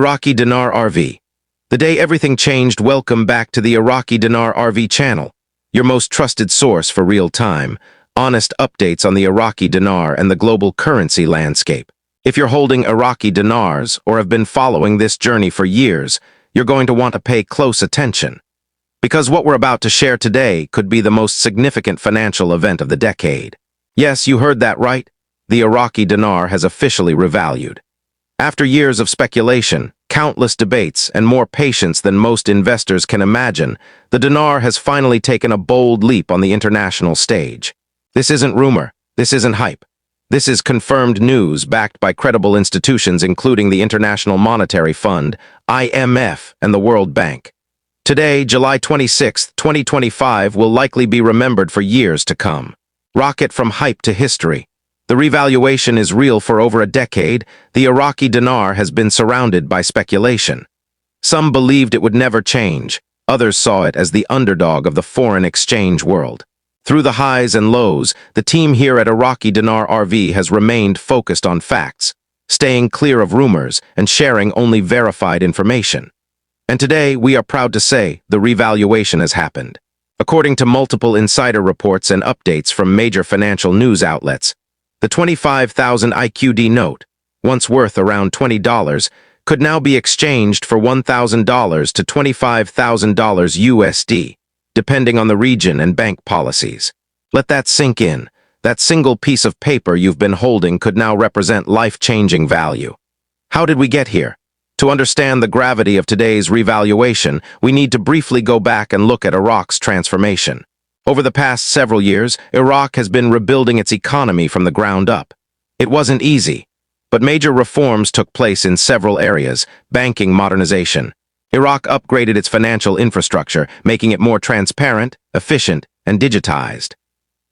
Iraqi Dinar RV. The day everything changed, welcome back to the Iraqi Dinar RV channel, your most trusted source for real-time, honest updates on the Iraqi dinar and the global currency landscape. If you're holding Iraqi dinars or have been following this journey for years, you're going to want to pay close attention. Because what we're about to share today could be the most significant financial event of the decade. Yes, you heard that right. The Iraqi dinar has officially revalued. After years of speculation, countless debates, and more patience than most investors can imagine, the dinar has finally taken a bold leap on the international stage. This isn't rumor. This isn't hype. This is confirmed news backed by credible institutions including the International Monetary Fund, IMF, and the World Bank. Today, July 26, 2025, will likely be remembered for years to come. Rocket from hype to history. The revaluation is real. For over a decade, the Iraqi dinar has been surrounded by speculation. Some believed it would never change. Others saw it as the underdog of the foreign exchange world. Through the highs and lows, the team here at Iraqi Dinar RV has remained focused on facts, staying clear of rumors and sharing only verified information. And today, we are proud to say the revaluation has happened. According to multiple insider reports and updates from major financial news outlets, the 25,000 IQD note, once worth around $20, could now be exchanged for $1,000 to $25,000 USD, depending on the region and bank policies. Let that sink in. That single piece of paper you've been holding could now represent life-changing value. How did we get here? To understand the gravity of today's revaluation, we need to briefly go back and look at Iraq's transformation. Over the past several years, Iraq has been rebuilding its economy from the ground up. It wasn't easy, but major reforms took place in several areas. Banking modernization. Iraq upgraded its financial infrastructure, making it more transparent, efficient, and digitized.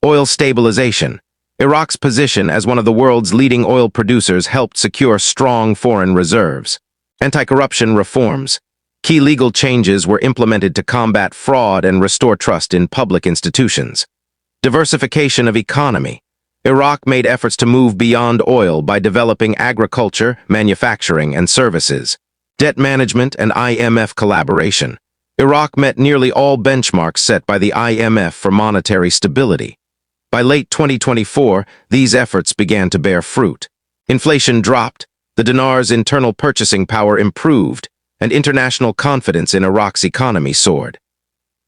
Oil stabilization. Iraq's position as one of the world's leading oil producers helped secure strong foreign reserves. Anti-corruption reforms. Key legal changes were implemented to combat fraud and restore trust in public institutions. Diversification of economy. Iraq made efforts to move beyond oil by developing agriculture, manufacturing, and services. Debt management and IMF collaboration. Iraq met nearly all benchmarks set by the IMF for monetary stability. By late 2024, these efforts began to bear fruit. Inflation dropped, the dinar's internal purchasing power improved, and international confidence in Iraq's economy soared.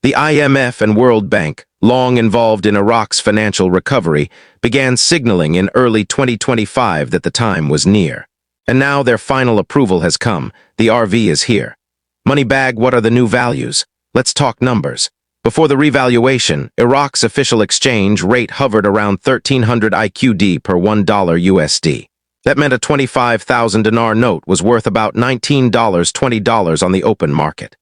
The IMF and World Bank, long involved in Iraq's financial recovery, began signaling in early 2025 that the time was near. And now their final approval has come. The RV is here. Moneybag, what are the new values? Let's talk numbers. Before the revaluation, Iraq's official exchange rate hovered around 1,300 IQD per $1 USD. That meant a 25,000 dinar note was worth about $19, $20 on the open market.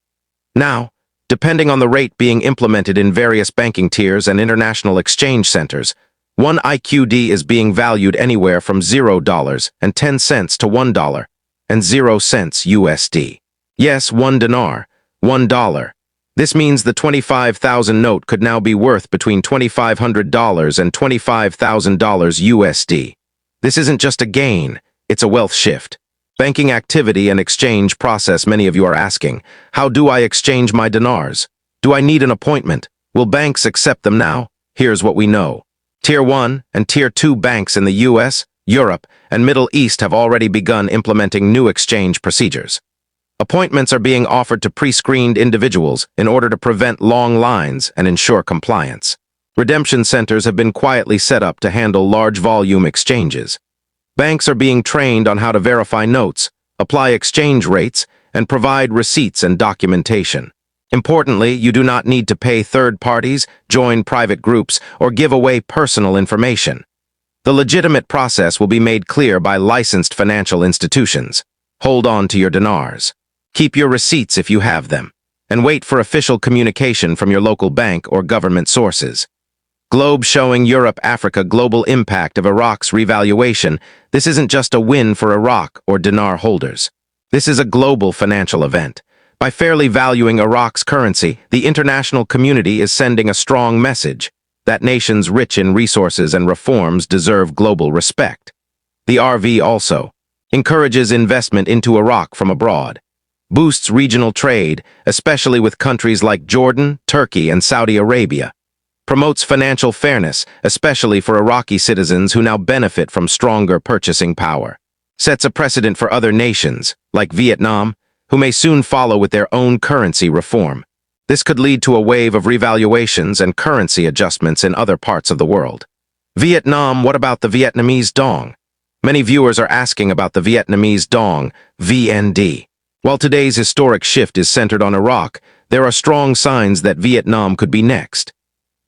Now, depending on the rate being implemented in various banking tiers and international exchange centers, one IQD is being valued anywhere from $0.10 to $1.00 USD. Yes, one dinar, $1. This means the 25,000 note could now be worth between $2,500 and $25,000 USD. This isn't just a gain, it's a wealth shift. Banking activity and exchange process. Many of you are asking, how do I exchange my dinars? Do I need an appointment? Will banks accept them now? Here's what we know. Tier 1 and Tier 2 banks in the US, Europe, and Middle East have already begun implementing new exchange procedures. Appointments are being offered to pre-screened individuals in order to prevent long lines and ensure compliance. Redemption centers have been quietly set up to handle large volume exchanges. Banks are being trained on how to verify notes, apply exchange rates, and provide receipts and documentation. Importantly, you do not need to pay third parties, join private groups, or give away personal information. The legitimate process will be made clear by licensed financial institutions. Hold on to your dinars. Keep your receipts if you have them, and wait for official communication from your local bank or government sources. Globe showing Europe-Africa global impact of Iraq's revaluation. This isn't just a win for Iraq or dinar holders. This is a global financial event. By fairly valuing Iraq's currency, the international community is sending a strong message that nations rich in resources and reforms deserve global respect. The RV also. encourages investment into Iraq from abroad, boosts regional trade, especially with countries like Jordan, Turkey, and Saudi Arabia, promotes financial fairness, especially for Iraqi citizens who now benefit from stronger purchasing power, sets a precedent for other nations, like Vietnam, who may soon follow with their own currency reform. This could lead to a wave of revaluations and currency adjustments in other parts of the world. Vietnam, what about the Vietnamese Dong? Many viewers are asking about the Vietnamese Dong, VND. While today's historic shift is centered on Iraq, there are strong signs that Vietnam could be next.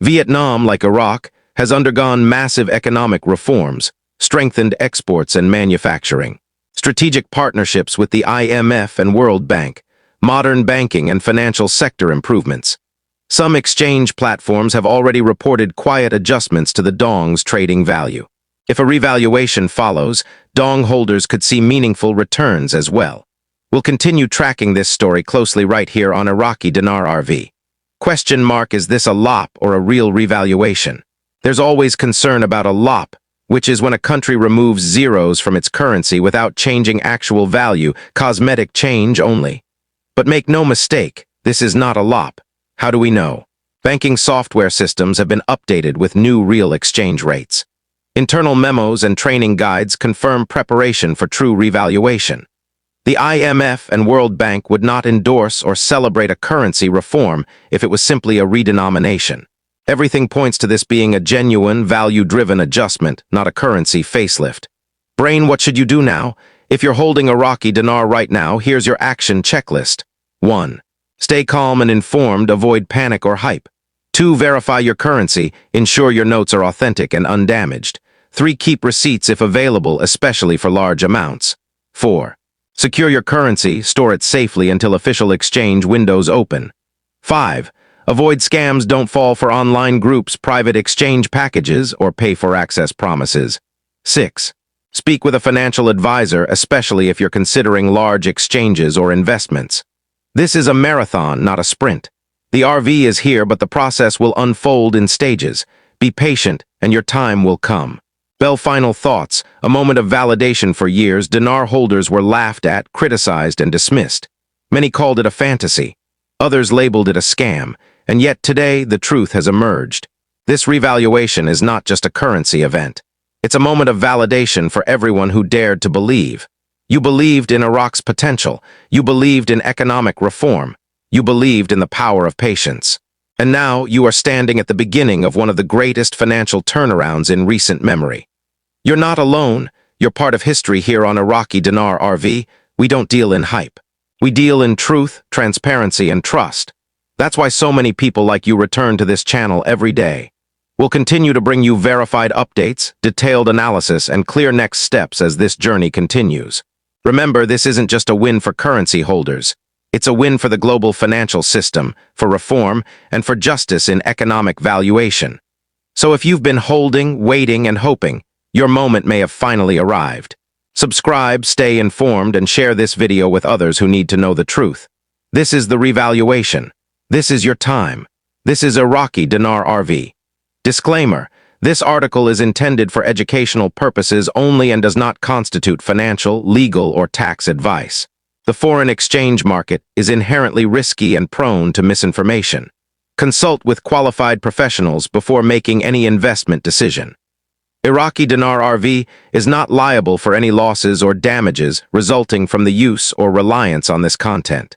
Vietnam, like Iraq, has undergone massive economic reforms, strengthened exports and manufacturing, strategic partnerships with the IMF and World Bank, modern banking and financial sector improvements. Some exchange platforms have already reported quiet adjustments to the Dong's trading value. If a revaluation follows, Dong holders could see meaningful returns as well. We'll continue tracking this story closely right here on Iraqi Dinar RV. Question mark, is this a LOP or a real revaluation? There's always concern about a LOP, which is when a country removes zeros from its currency without changing actual value, cosmetic change only. But make no mistake, this is not a LOP. How do we know? Banking software systems have been updated with new real exchange rates. Internal memos and training guides confirm preparation for true revaluation. The IMF and World Bank would not endorse or celebrate a currency reform if it was simply a redenomination. Everything points to this being a genuine, value-driven adjustment, not a currency facelift. Brain, what should you do now? If you're holding Iraqi dinar right now, here's your action checklist. 1. Stay calm and informed, avoid panic or hype. 2. Verify your currency, ensure your notes are authentic and undamaged. 3. Keep receipts if available, especially for large amounts. 4. Secure your currency, store it safely until official exchange windows open. 5. Avoid scams, don't fall for online groups, private exchange packages, or pay-for-access promises. 6. Speak with a financial advisor, especially if you're considering large exchanges or investments. This is a marathon, not a sprint. The RV is here, but the process will unfold in stages. Be patient, and your time will come. Bell, final thoughts. A moment of validation. For years, dinar holders were laughed at, criticized, and dismissed. Many called it a fantasy. Others labeled it a scam. And yet today, the truth has emerged. This revaluation is not just a currency event. It's a moment of validation for everyone who dared to believe. You believed in Iraq's potential. You believed in economic reform. You believed in the power of patience. And now you are standing at the beginning of one of the greatest financial turnarounds in recent memory. You're not alone. You're part of history here on Iraqi Dinar RV. We don't deal in hype. We deal in truth, transparency, and trust. That's why so many people like you return to this channel every day. We'll continue to bring you verified updates, detailed analysis, and clear next steps as this journey continues. Remember, this isn't just a win for currency holders. It's a win for the global financial system, for reform, and for justice in economic valuation. So if you've been holding, waiting, and hoping, your moment may have finally arrived. Subscribe, stay informed, and share this video with others who need to know the truth. This is the revaluation. This is your time. This is Iraqi Dinar RV. Disclaimer: this article is intended for educational purposes only and does not constitute financial, legal, or tax advice. The foreign exchange market is inherently risky and prone to misinformation. Consult with qualified professionals before making any investment decision. Iraqi Dinar RV is not liable for any losses or damages resulting from the use or reliance on this content.